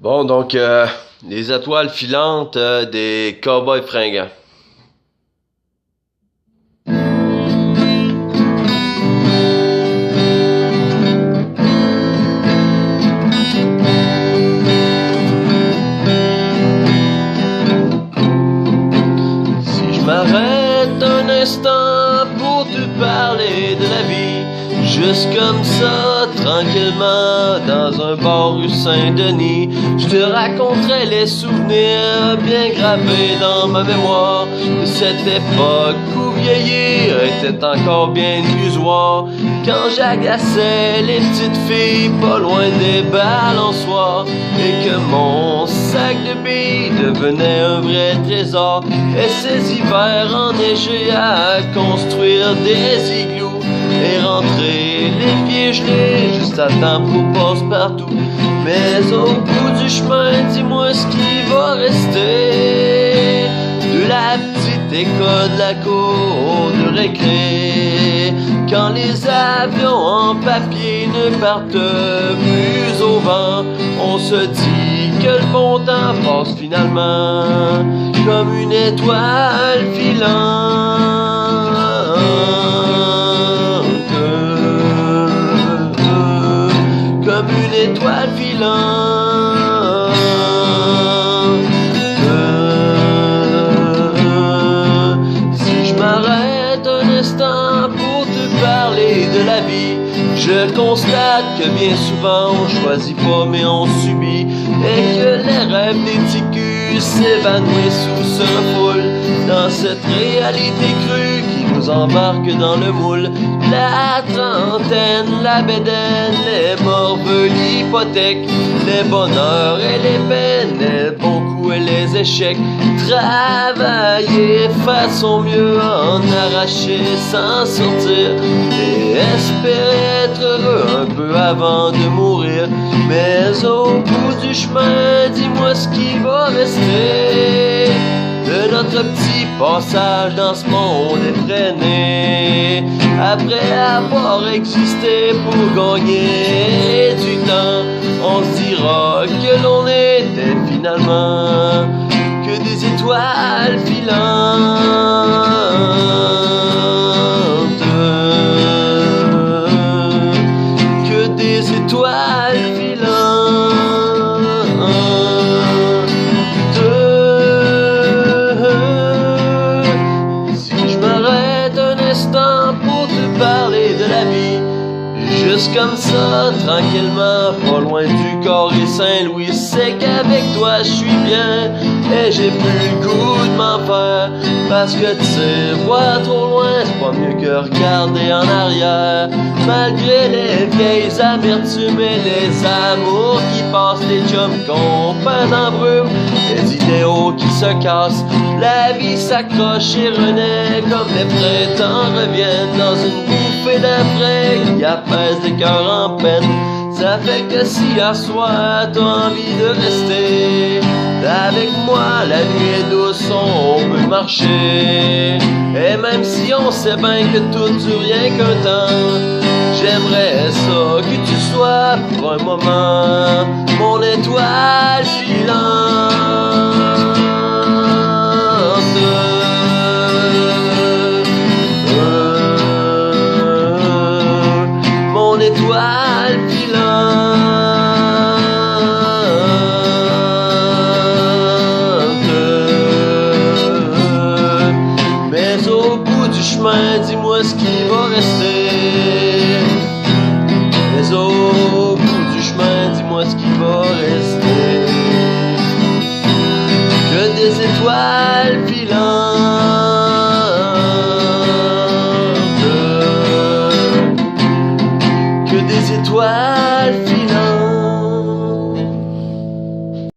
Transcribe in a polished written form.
Bon, donc, les étoiles filantes des cowboys fringants. Si je m'arrête un instant pour te parler de la vie, juste comme ça, tranquillement, dans un bar rue Saint-Denis, je te raconterai les souvenirs bien gravés dans ma mémoire de cette époque où vieillir était encore bien illusoire, quand j'agaçais les petites filles pas loin des balançoires et que mon sac de billes devenait un vrai trésor, et ces hivers enneigés à construire des igloos et rentrer les pieds gelés juste à temps pour passe-partout. Mais au bout du chemin, dis-moi ce qui va rester de la petite école de la cour de récré, quand les avions en papier ne partent plus au vent. On se dit que le bon temps passe finalement comme une étoile filante. Comme une étoile filante. Si je m'arrête un instant pour te parler de la vie, je constate que bien souvent on choisit pas mais on subit, et que les rêves des petits culs s'évanouissent ou se refoulent dans cette réalité crue qui nous embarque dans le moule. La trentaine, la bédaine, les morveux, l'hypothèque, les bonheurs et les peines, les bons coups et les échecs. Travailler, faire son mieux, en arracher, s'en sortir et espérer être heureux un peu avant de mourir. Mais au bout du chemin, dis-moi ce qui va rester de notre petit passage dans ce monde effréné, après avoir existé pour gagner du temps. On se dira que l'on était finalement que des étoiles filantes, que des étoiles filantes. Pour te parler de la vie, juste comme ça, tranquillement, pas loin du corps et Saint-Louis, c'est qu'avec toi je suis bien, et j'ai plus le goût de m'en faire, parce que tu sais, voir trop loin, c'est pas mieux que regarder en arrière. Malgré les vieilles amertumes et les amours qui passent, les chums qu'on perd en brume, les idéaux qui se cassent, la vie s'accroche et renaît comme les printemps reviennent dans une bouffée d'après qui apaise les cœurs en peine. Ça fait que si à soir t'as envie de rester avec moi, la nuit est douce, on peut marcher, et même si on sait bien que tout dure rien qu'un temps, j'aimerais ça que tu sois pour un moment mon étoile filante. Mon étoile filante. Mais au bout du chemin, dis-moi ce qui va rester. Mais au bout du chemin, dis-moi ce qui va rester. Que des étoiles filantes. Que des étoiles filantes.